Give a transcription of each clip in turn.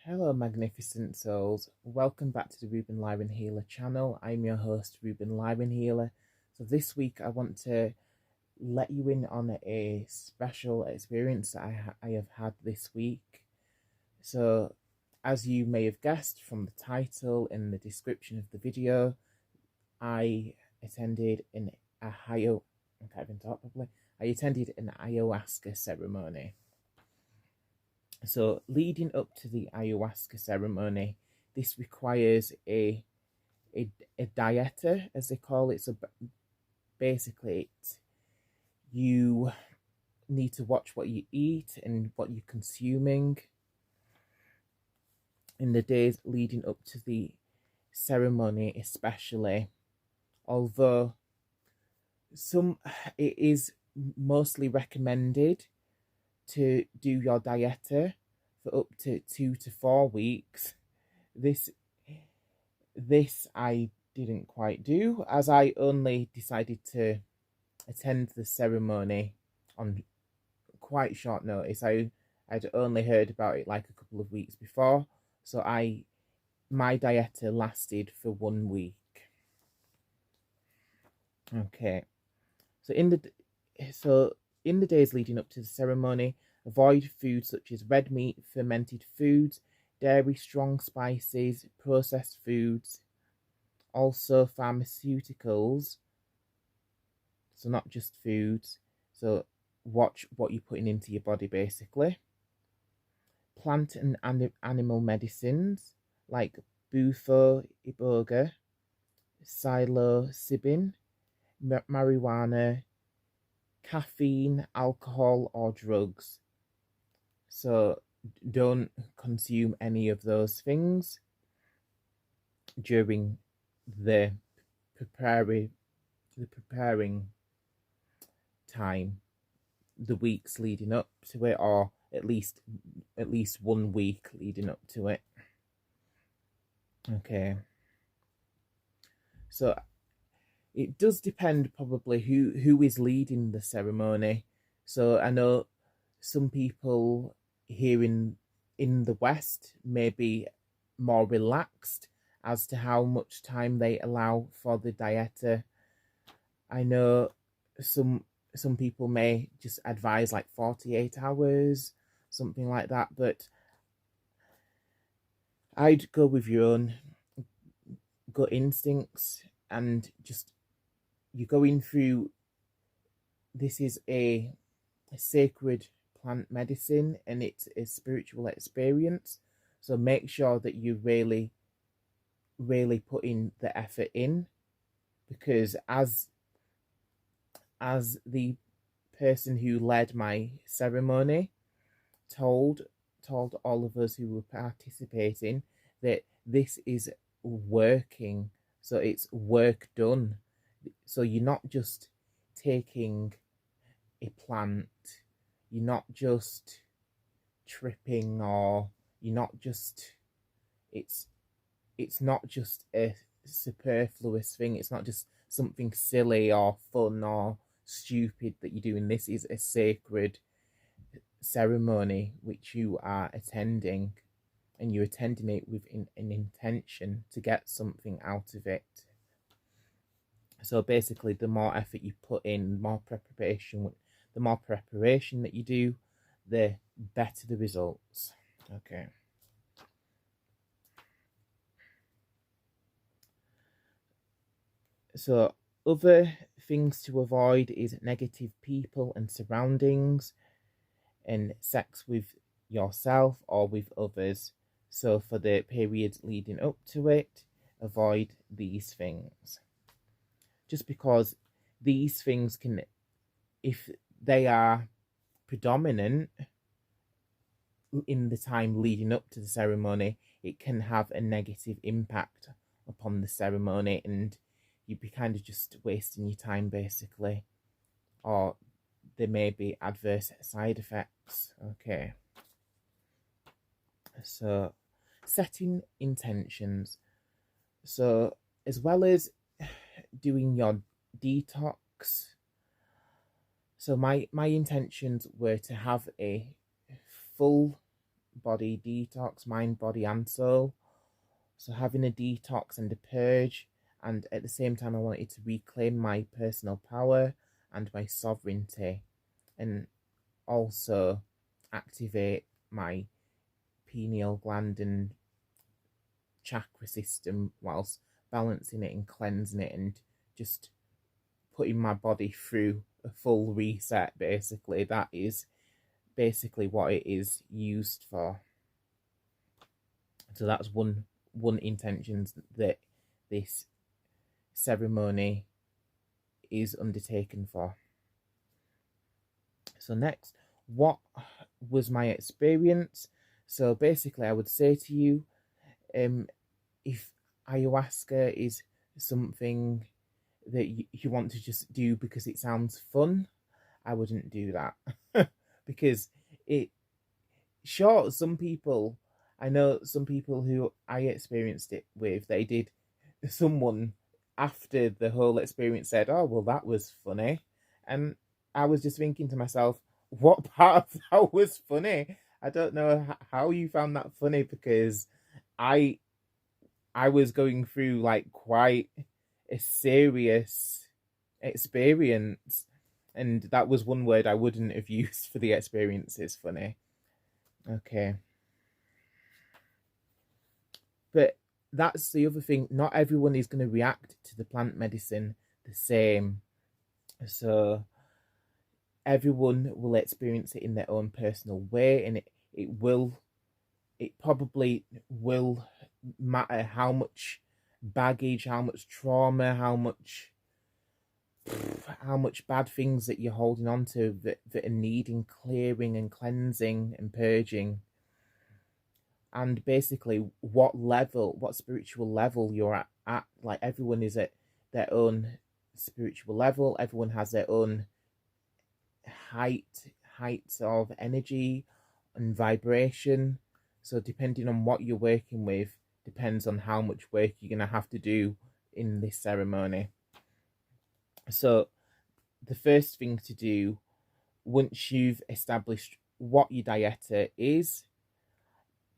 Hello, magnificent souls. Welcome back to the Ruben Lyron Healer channel. I'm your host, Ruben Lyron Healer. So, this week I want to let you in on a special experience that I have had this week. So, as you may have guessed from the title and the description of the video, I attended an Ohio. I can't even talk properly. I attended an ayahuasca ceremony. So, leading up to the ayahuasca ceremony, this requires a dieta, as they call it. So, basically, you need to watch what you eat and what you're consuming in the days leading up to the ceremony, especially. Although it is mostly recommended to do your dieta for up to 2 to 4 weeks. This I didn't quite do, as I only decided to attend the ceremony on quite short notice. I'd only heard about it like a couple of weeks before, so my dieta lasted for 1 week. Okay, so in the days leading up to the ceremony, avoid foods such as red meat, fermented foods, dairy, strong spices, processed foods, also pharmaceuticals. So not just foods. So watch what you're putting into your body, basically. Plant and animal medicines like bufo, iboga, psilocybin, marijuana, caffeine, alcohol, or drugs. So don't consume any of those things during the preparing time, the weeks leading up to it, or at least 1 week leading up to it. Okay, so it does depend probably who is leading the ceremony. So I know some people here in the West may be more relaxed as to how much time they allow for the dieta. I know some people may just advise like 48 hours, something like that, but I'd go with your own gut instincts, and just you're going through, this is a sacred plant medicine and it's a spiritual experience, so make sure that you really putting the effort in, because as the person who led my ceremony told all of us who were participating, that this is working. So it's work done. So you're not just taking a plant, you're not just tripping, or you're not just, it's not just a superfluous thing. It's not just something silly or fun or stupid that you're doing. This is a sacred ceremony which you are attending, and you're attending it with an intention to get something out of it. So basically, the more effort you put in, the more preparation that you do, the better the results. Okay. So other things to avoid is negative people and surroundings, and sex with yourself or with others. So for the periods leading up to it, avoid these things. Just because these things can, if they are predominant in the time leading up to the ceremony, it can have a negative impact upon the ceremony, and you'd be kind of just wasting your time, basically, or there may be adverse side effects. Okay, so setting intentions. So as well as doing your detox, so my intentions were to have a full body detox, mind, body, and soul. So having a detox and a purge, and at the same time, I wanted to reclaim my personal power and my sovereignty, and also activate my pineal gland and chakra system whilst balancing it and cleansing it and just putting my body through a full reset. Basically, that is basically what it is used for. So that's one intention that this ceremony is undertaken for. So next, what was my experience? So basically, I would say to you, if ayahuasca is something that you want to just do because it sounds fun, I wouldn't do that. Because some people, I know some people who I experienced it with, they did, someone after the whole experience said, oh, well, that was funny. And I was just thinking to myself, what part of that was funny? I don't know how you found that funny, because I was going through like quite a serious experience, and that was one word I wouldn't have used for the experience, is funny. Okay. But that's the other thing, not everyone is going to react to the plant medicine the same. So everyone will experience it in their own personal way, and it probably will matter how much baggage, how much trauma, how much bad things that you're holding on to that are needing clearing and cleansing and purging. And basically what spiritual level you're at. Like, everyone is at their own spiritual level, everyone has their own heights of energy and vibration. So depending on what you're working with depends on how much work you're going to have to do in this ceremony. So the first thing to do, once you've established what your dieta is,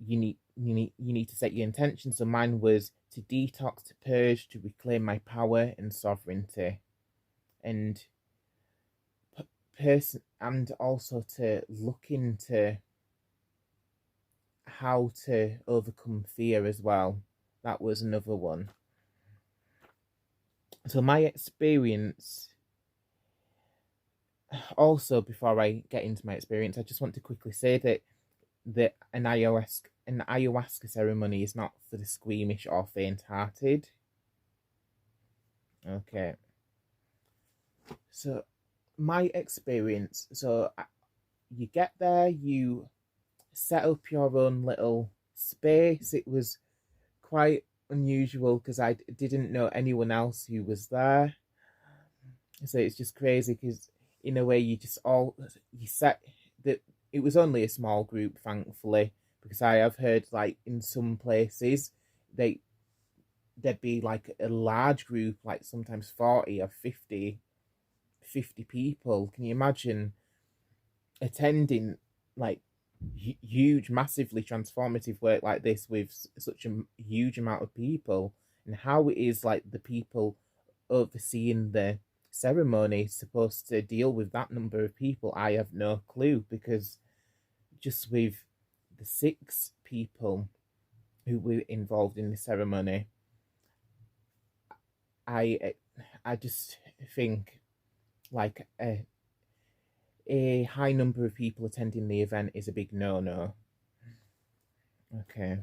you need to set your intention. So mine was to detox, to purge, to reclaim my power and sovereignty, and and also to look into how to overcome fear as well. That was another one. So my experience, also before I get into my experience, I just want to quickly say that an ayahuasca ceremony is not for the squeamish or faint-hearted. Okay. So my experience, so you get there, you set up your own little space. It was quite unusual because I didn't know anyone else who was there. So it's just crazy because in a way you set that. It was only a small group, thankfully, because I have heard like in some places there'd be like a large group, like sometimes 40 or 50 people. Can you imagine attending like huge, massively transformative work like this with such a huge amount of people, and how it is like the people overseeing the ceremony supposed to deal with that number of people? I have no clue, because just with the 6 people who were involved in the ceremony, I just think like a high number of people attending the event is a big no. Okay,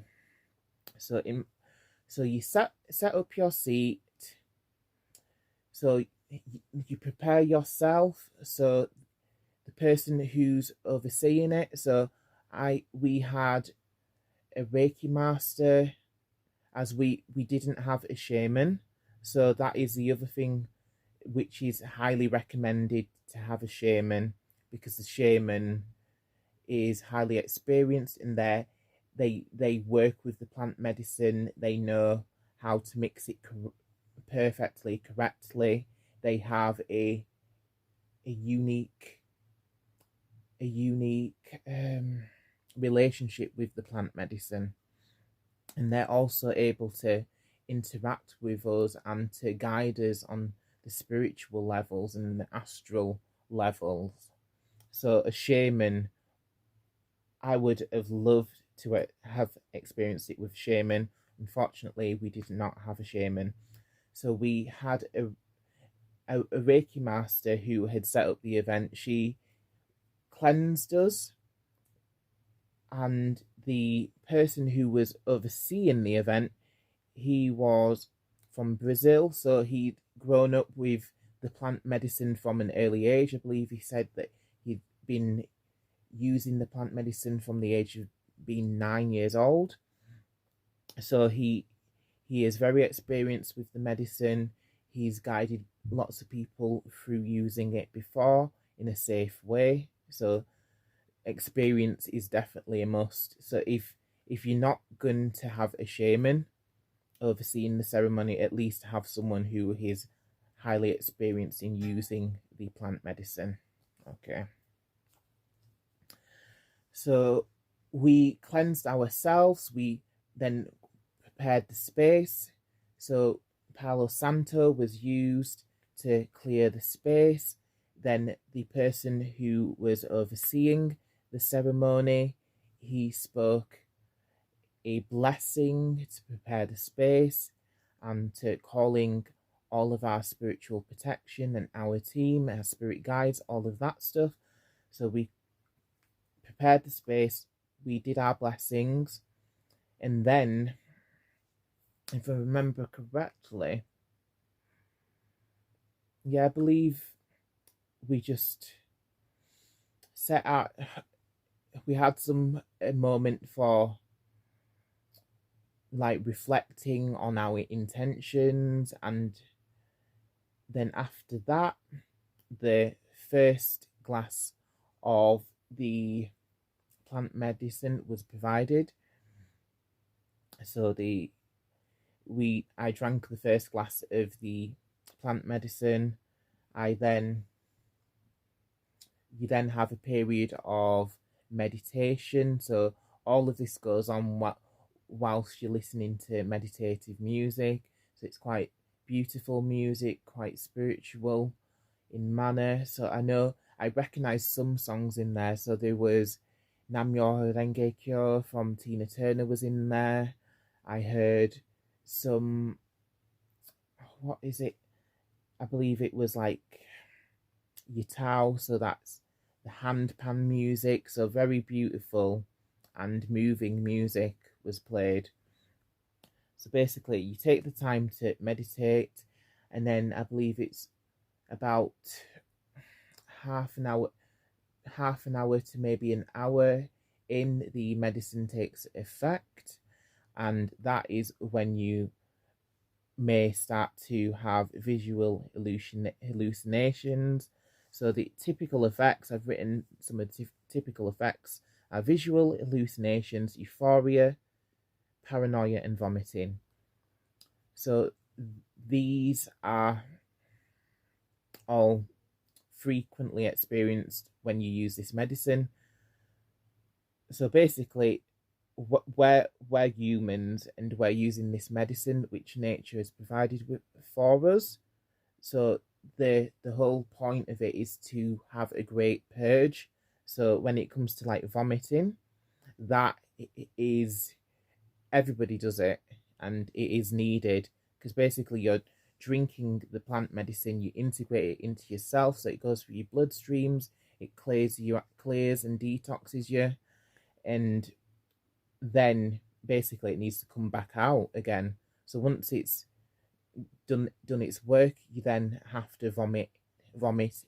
so you set up your seat. So you prepare yourself. So the person who's overseeing it, so we had a Reiki master, as we didn't have a shaman. So that is the other thing which is highly recommended, to have a shaman, because the shaman is highly experienced in they work with the plant medicine. They know how to mix it perfectly, correctly. They have a unique relationship with the plant medicine, and they're also able to interact with us and to guide us on the spiritual levels and the astral levels. So a shaman, I would have loved to have experienced it with shaman. Unfortunately, we did not have a shaman. So we had a Reiki master who had set up the event. She cleansed us, and the person who was overseeing the event, he was from Brazil, so he'd grown up with the plant medicine from an early age. I believe he said that he'd been using the plant medicine from the age of being 9 years old. So he is very experienced with the medicine. He's guided lots of people through using it before in a safe way. So experience is definitely a must. So if you're not going to have a shaman overseeing the ceremony, at least have someone who is highly experienced in using the plant medicine. Okay. So we cleansed ourselves. We then prepared the space. So Palo Santo was used to clear the space. Then the person who was overseeing the ceremony, he spoke a blessing to prepare the space and to calling all of our spiritual protection and our team, our spirit guides, all of that stuff. So we prepared the space, we did our blessings, and then, if I remember correctly, yeah, I believe we just set out, we had a moment for like reflecting on our intentions, and then after that, the first glass of the plant medicine was provided. So I drank the first glass of the plant medicine. You then have a period of meditation. So all of this goes on whilst you're listening to meditative music. So it's quite beautiful music, quite spiritual in manner. So I recognize some songs in there. So there was Namyo Renge Kyo from Tina Turner was in there. I heard some, what is it? I believe it was like Yatao, so that's the handpan music. So very beautiful and moving music was played. So basically, you take the time to meditate, and then I believe it's about half an hour to maybe an hour in, the medicine takes effect, and that is when you may start to have visual hallucinations. So the typical effects, I've written some of the typical effects, are visual hallucinations, euphoria, paranoia, and vomiting. So these are all frequently experienced when you use this medicine. So basically, we're humans, and we're using this medicine which nature has provided for us. So the whole point of it is to have a great purge. So when it comes to like vomiting, that is, everybody does it, and it is needed, because basically you're drinking the plant medicine, you integrate it into yourself, so it goes through your bloodstreams, it clears and detoxes you, and then basically it needs to come back out again. So once it's done its work, you then have to vomit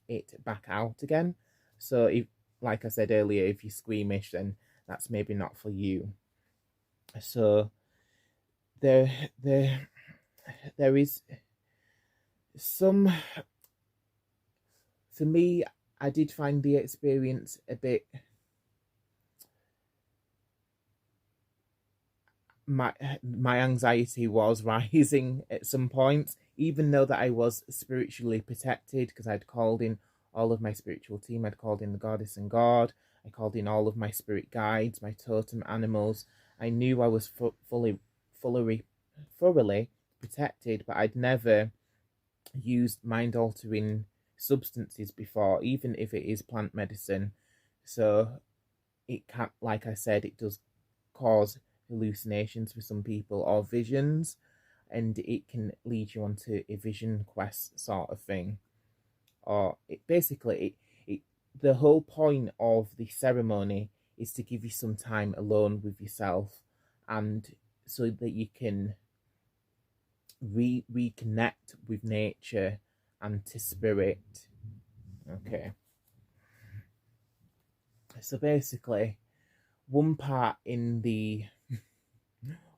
it back out again. So if, like I said earlier, if you're squeamish, then that's maybe not for you. So there is some, for me, I did find the experience a bit, my anxiety was rising at some points, even though that I was spiritually protected, because I'd called in all of my spiritual team. I'd called in the goddess and god. I called in all of my spirit guides, my totem animals. I knew I was fully protected, but I'd never used mind altering substances before, even if it is plant medicine. So it can, like I said, it does cause hallucinations for some people or visions, and it can lead you onto a vision quest sort of thing. Or it basically it the whole point of the ceremony is to give you some time alone with yourself, and so that you can reconnect with nature and to spirit. Okay. So basically, one part in the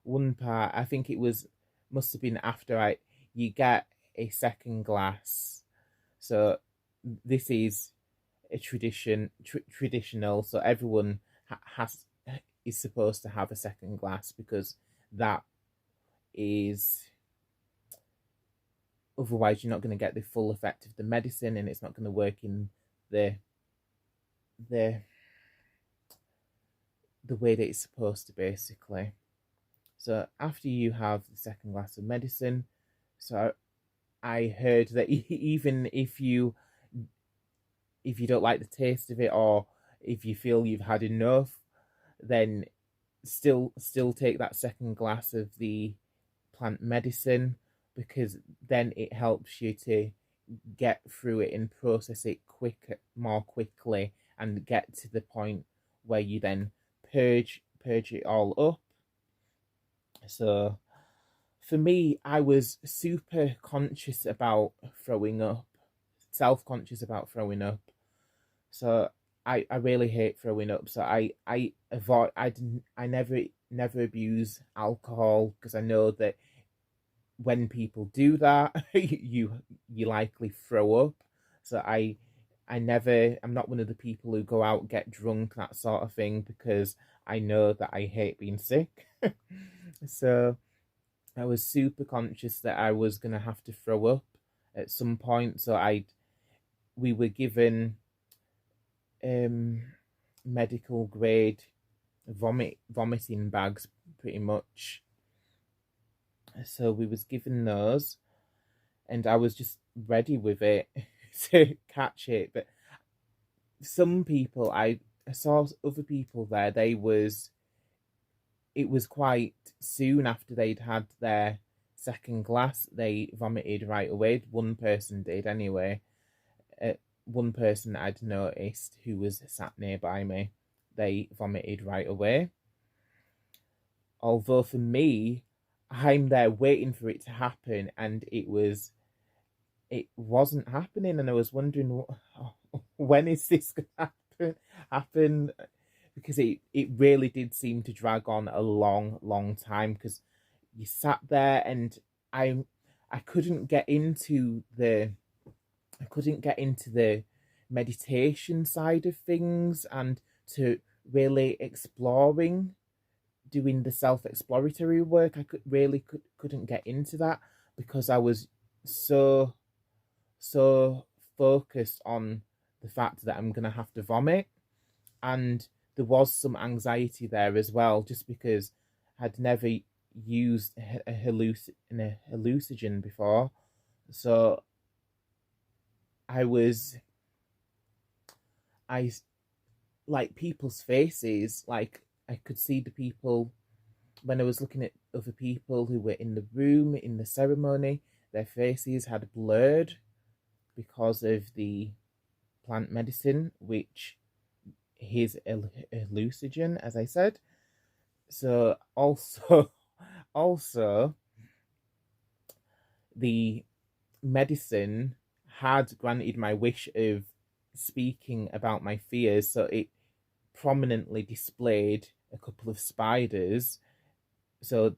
one part, I think it was must have been after you get a second glass. So this is a traditional. So everyone has is supposed to have a second glass, because that is, otherwise you're not going to get the full effect of the medicine, and it's not going to work in the the the way that it's supposed to, basically. So after you have the second glass of medicine, so I heard that even if you don't like the taste of it, or if you feel you've had enough, then still take that second glass of the plant medicine, because then it helps you to get through it and process it more quickly, and get to the point where you then purge it all up. So for me, I was super conscious about throwing up, self-conscious about throwing up. So I really hate throwing up. So I avoid, I never abuse alcohol, because I know that when people do that, you likely throw up. So I'm not one of the people who go out, get drunk, that sort of thing, because I know that I hate being sick. So I was super conscious that I was gonna have to throw up at some point. So we were given medical grade vomiting bags, pretty much. So we was given those, and I was just ready with it to catch it. But some people, I saw other people there, it was quite soon after they'd had their second glass, they vomited right away. One person did anyway. One person I'd noticed who was sat nearby me, they vomited right away. Although for me, I'm there waiting for it to happen, and it wasn't happening, and I was wondering, when is this going to happen? Because it really did seem to drag on a long time, because you sat there, and I couldn't get into the meditation side of things, and to really exploring, doing the self-exploratory work. I couldn't get into that, because I was so focused on the fact that I'm gonna have to vomit, and there was some anxiety there as well, just because I'd never used a hallucinogen before. So I like people's faces, like I could see the people when I was looking at other people who were in the room in the ceremony. Their faces had blurred because of the plant medicine, which is a hallucinogen, as I said. So also the medicine had granted my wish of speaking about my fears, so it prominently displayed a couple of spiders. So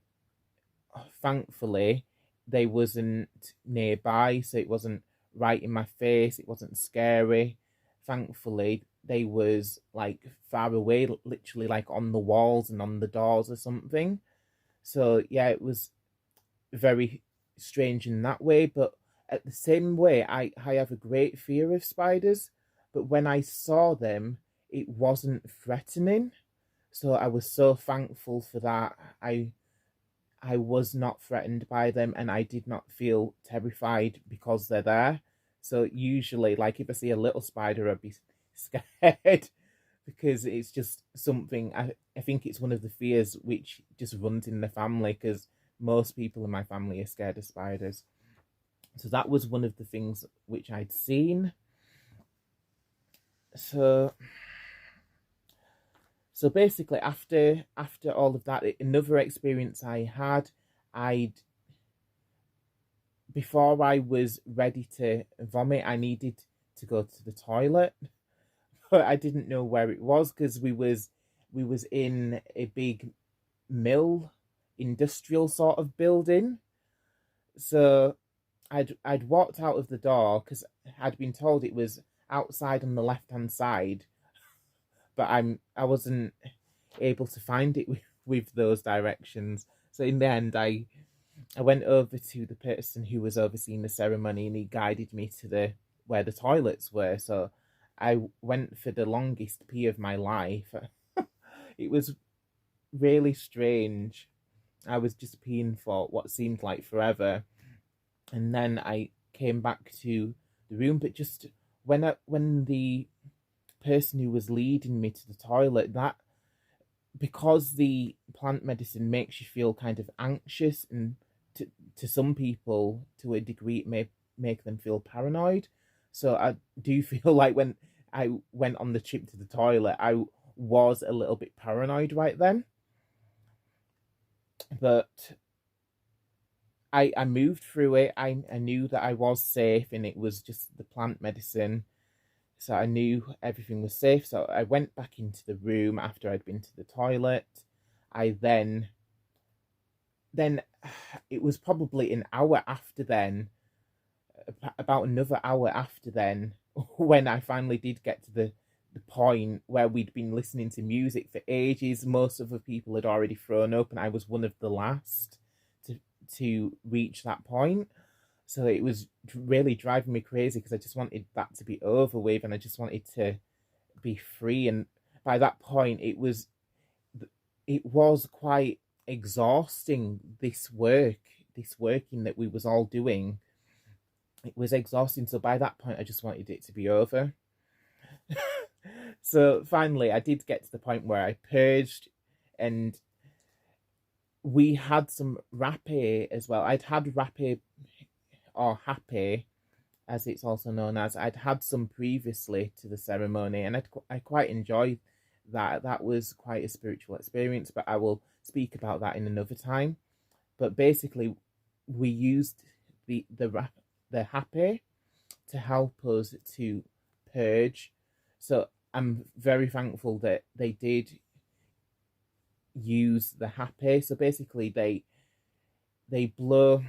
thankfully they wasn't nearby, so it wasn't right in my face, it wasn't scary. Thankfully they was like far away, literally like on the walls and on the doors or something. So yeah, it was very strange in that way. But at the same way, I have a great fear of spiders, but when I saw them, it wasn't threatening. So I was so thankful for that. I was not threatened by them, and I did not feel terrified because they're there. So usually, like if I see a little spider, I'd be scared because it's just something. I think it's one of the fears which just runs in the family, because most people in my family are scared of spiders. So that was one of the things which I'd seen. So basically, after all of that, another experience I had, I'd before I was ready to vomit, I needed to go to the toilet, but I didn't know where it was because we was in a big mill, industrial sort of building. So I'd walked out of the door because I'd been told it was outside on the left hand side, but I wasn't able to find it with those directions. So in the end, I went over to the person who was overseeing the ceremony, and he guided me to the where the toilets were. So I went for the longest pee of my life. It was really strange. I was just peeing for what seemed like forever, and then I came back to the room. But just when the person who was leading me to the toilet, that because the plant medicine makes you feel kind of anxious, and to some people, to a degree, it may make them feel paranoid. So I do feel like when I went on the trip to the toilet, I was a little bit paranoid right then. But I moved through it. I knew that I was safe, and it was just the plant medicine. So I knew everything was safe. So I went back into the room after I'd been to the toilet. I then it was probably an hour after then, about another hour after then, when I finally did get to the point where we'd been listening to music for ages. Most of the people had already thrown up, and I was one of the last to reach that point. So it was really driving me crazy because I just wanted that to be over with, and I just wanted to be free. And by that point, it was quite exhausting, this working that we was all doing. It was exhausting. So by that point, I just wanted it to be over. So finally, I did get to the point where I purged, and we had some rapé as well. I'd had rapé, or happy, as it's also known as. I'd had some previously to the ceremony, and I quite enjoyed that. That was quite a spiritual experience, but I will speak about that in another time. But basically, we used the happy to help us to purge. So I'm very thankful that they did use the happy. So basically, they blow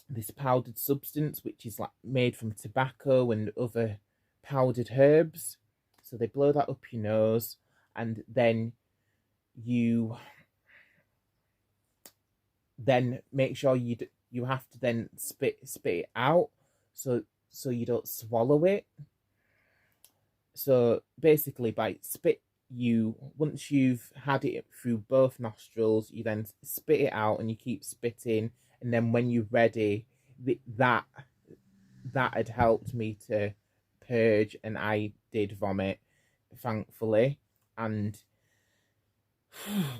this powdered substance, which is like made from tobacco and other powdered herbs. So they blow that up your nose, and then you make sure you have to then spit it out, so you don't swallow it. So basically, by spit, once you've had it through both nostrils, you then spit it out, and you keep spitting. And then when you're ready, that had helped me to purge, and I did vomit, thankfully. And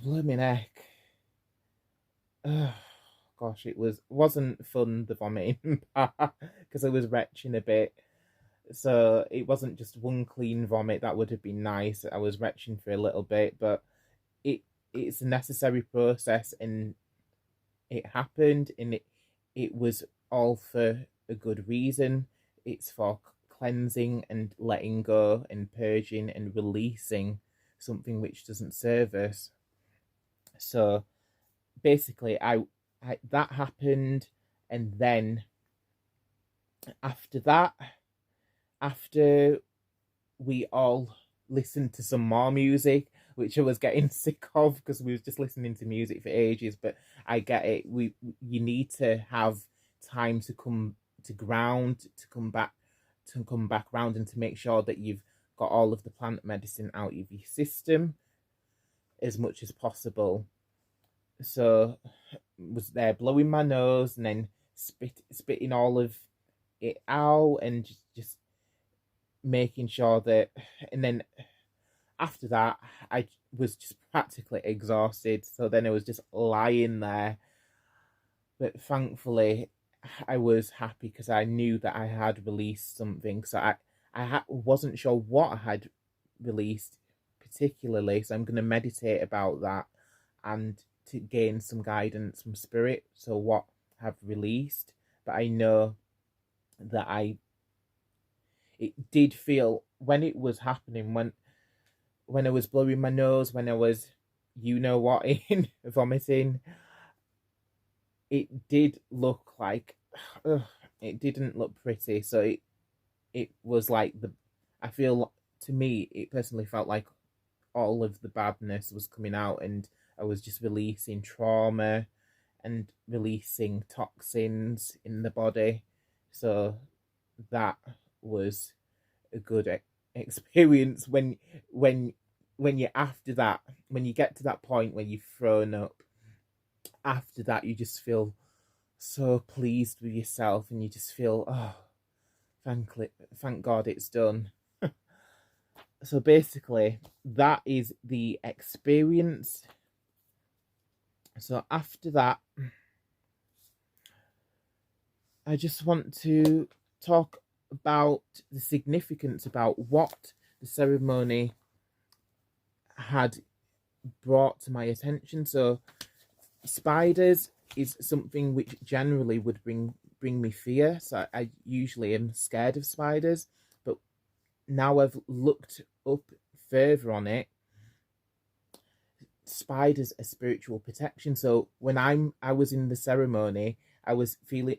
blow my neck. Oh, gosh, wasn't fun, the vomiting part, because I was retching a bit. So it wasn't just one clean vomit. That would have been nice. I was retching for a little bit, but it's a necessary process, and it happened, and it was all for a good reason. It's for cleansing and letting go and purging and releasing something which doesn't serve us. So basically, I that happened, and then after that, after we all listened to some more music, which I was getting sick of because we was just listening to music for ages. But I get it. You need to have time to come to ground, to come back round, and to make sure that you've got all of the plant medicine out of your system as much as possible. So was there blowing my nose and then spitting all of it out, and just making sure that, and then after that I was just practically exhausted, so then I was just lying there. But thankfully I was happy because I knew that I had released something. So I wasn't sure what I had released particularly, so I'm going to meditate about that and to gain some guidance from spirit, so what I've released. But I know that it did feel, when it was happening, when I was blowing my nose, when I was, you know what, in vomiting, it did look like, it didn't look pretty. So it was like I feel, to me, it personally felt like all of the badness was coming out, and I was just releasing trauma and releasing toxins in the body. So that was a good experience. When you're after that, when you get to that point where you've thrown up, after that you just feel so pleased with yourself, and you just feel, oh, thank God it's done. So basically that is the experience. So after that, I just want to talk about the significance about what the ceremony had brought to my attention. So spiders is something which generally would bring me fear. So I usually am scared of spiders, but now I've looked up further on it, spiders are spiritual protection. So when I was in the ceremony, I was feeling,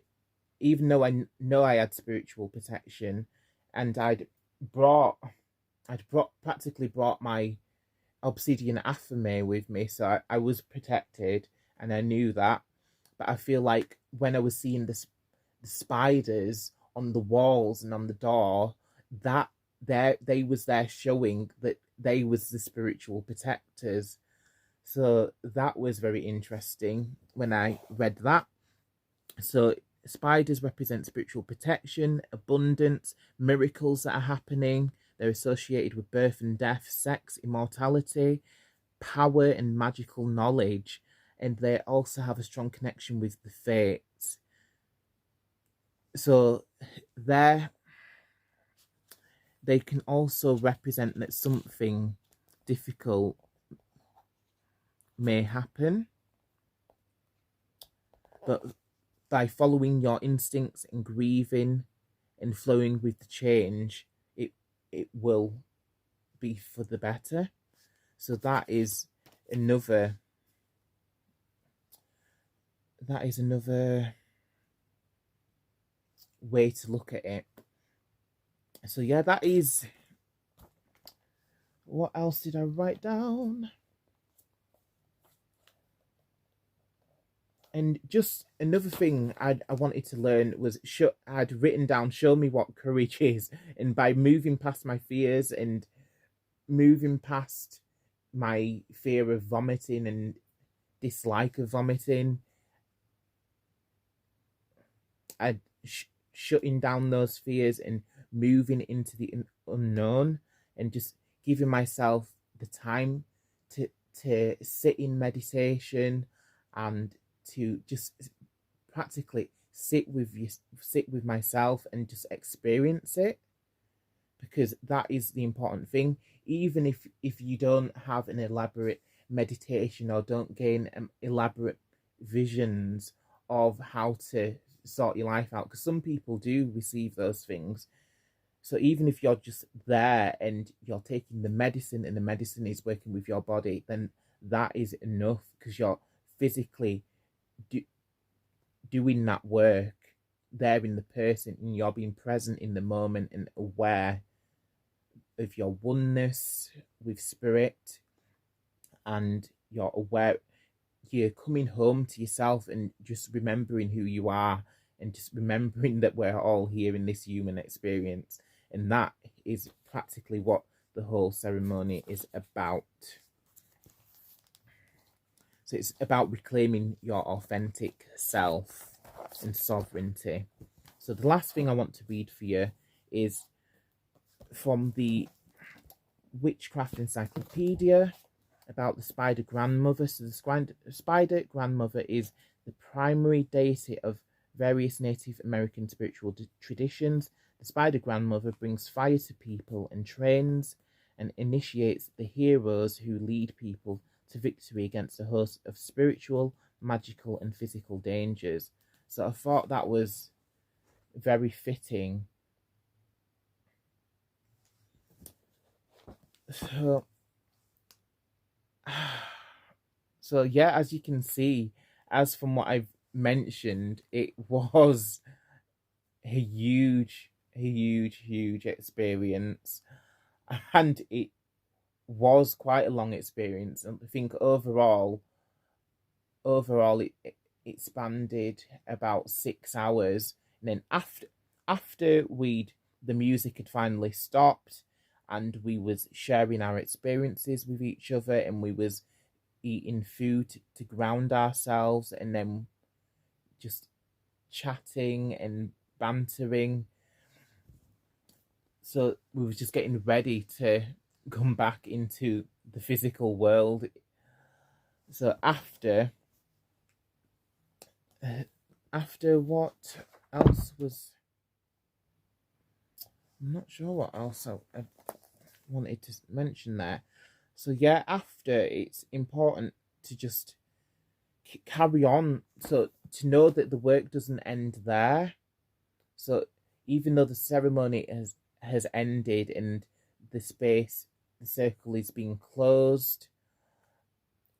even though I know I had spiritual protection, and I'd practically brought my obsidian aphame with me, so I was protected, and I knew that. But I feel like when I was seeing the spiders on the walls and on the door, that they was there showing that they was the spiritual protectors. So that was very interesting when I read that. So spiders represent spiritual protection, abundance, miracles that are happening. They're associated with birth and death, sex, immortality, power, and magical knowledge. And they also have a strong connection with the fates. So they can also represent that something difficult may happen, but by following your instincts and grieving and flowing with the change, it will be for the better. So that is another way to look at it. So yeah, that is, what else did I write down? And just another thing I wanted to learn was, I'd written down, show me what courage is. And by moving past my fears and moving past my fear of vomiting and dislike of vomiting, I'd shutting down those fears and moving into the unknown, and just giving myself the time to sit in meditation and to just practically sit with myself and just experience it, because that is the important thing. Even if you don't have an elaborate meditation or don't gain elaborate visions of how to sort your life out, because some people do receive those things. So even if you're just there and you're taking the medicine and the medicine is working with your body, then that is enough, because you're physically doing that work there in the person, and you're being present in the moment and aware of your oneness with spirit, and you're aware, you're coming home to yourself and just remembering who you are, and just remembering that we're all here in this human experience. And that is practically what the whole ceremony is about. So it's about reclaiming your authentic self and sovereignty. So the last thing I want to read for you is from the Witchcraft Encyclopedia about the spider grandmother. So the spider grandmother is the primary deity of various Native American spiritual traditions. The spider grandmother brings fire to people and trains and initiates the heroes who lead people to victory against a host of spiritual, magical, and physical dangers. So I thought that was very fitting. So yeah, as you can see, as from what I've mentioned, it was a huge experience, and it was quite a long experience. And I think overall it spanned about 6 hours. And then after the music had finally stopped and we was sharing our experiences with each other, and we was eating food to ground ourselves, and then just chatting and bantering. So we was just getting ready to come back into the physical world. So after what else was, I'm not sure what else I wanted to mention there. So yeah, after, it's important to just carry on, so to know that the work doesn't end there. So even though the ceremony has ended and the circle is being closed,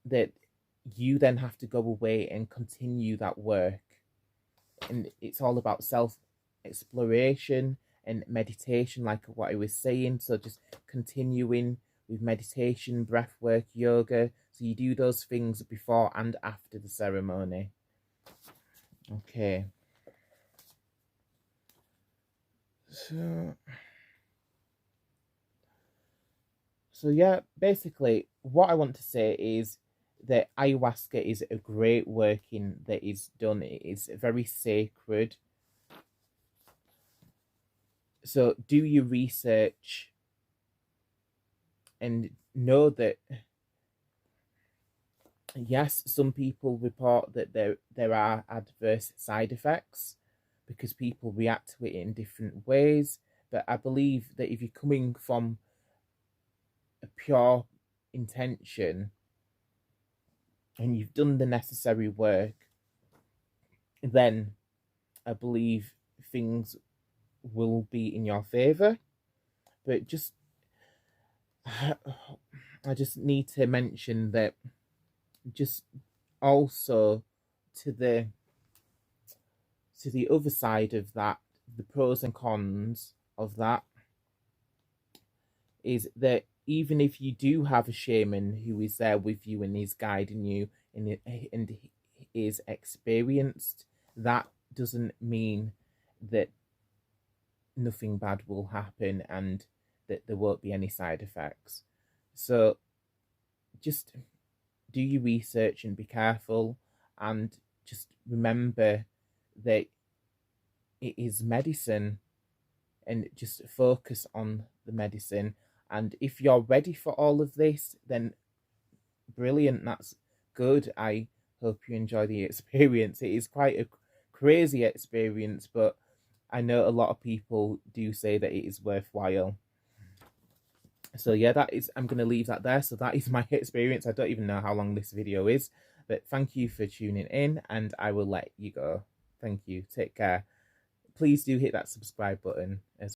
that you then have to go away and continue that work. And it's all about self exploration and meditation, like what I was saying. So just continuing with meditation, breath work, yoga. So you do those things before and after the ceremony. Okay. So yeah, basically what I want to say is that ayahuasca is a great working that is done. It is very sacred. So do your research and know that, yes, some people report that there are adverse side effects because people react to it in different ways. But I believe that if you're coming from a pure intention and you've done the necessary work, then I believe things will be in your favor. But I just need to mention that, just also to the other side of that, the pros and cons of that is that even if you do have a shaman who is there with you and is guiding you and is experienced, that doesn't mean that nothing bad will happen and that there won't be any side effects. So just do your research and be careful, and just remember that it is medicine, and just focus on the medicine. And if you're ready for all of this, then brilliant, that's good. I hope you enjoy the experience. It is quite a crazy experience, but I know a lot of people do say that it is worthwhile. So yeah, I'm going to leave that there. So that is my experience. I don't even know how long this video is, but thank you for tuning in, and I will let you go. Thank you. Take care. Please do hit that subscribe button as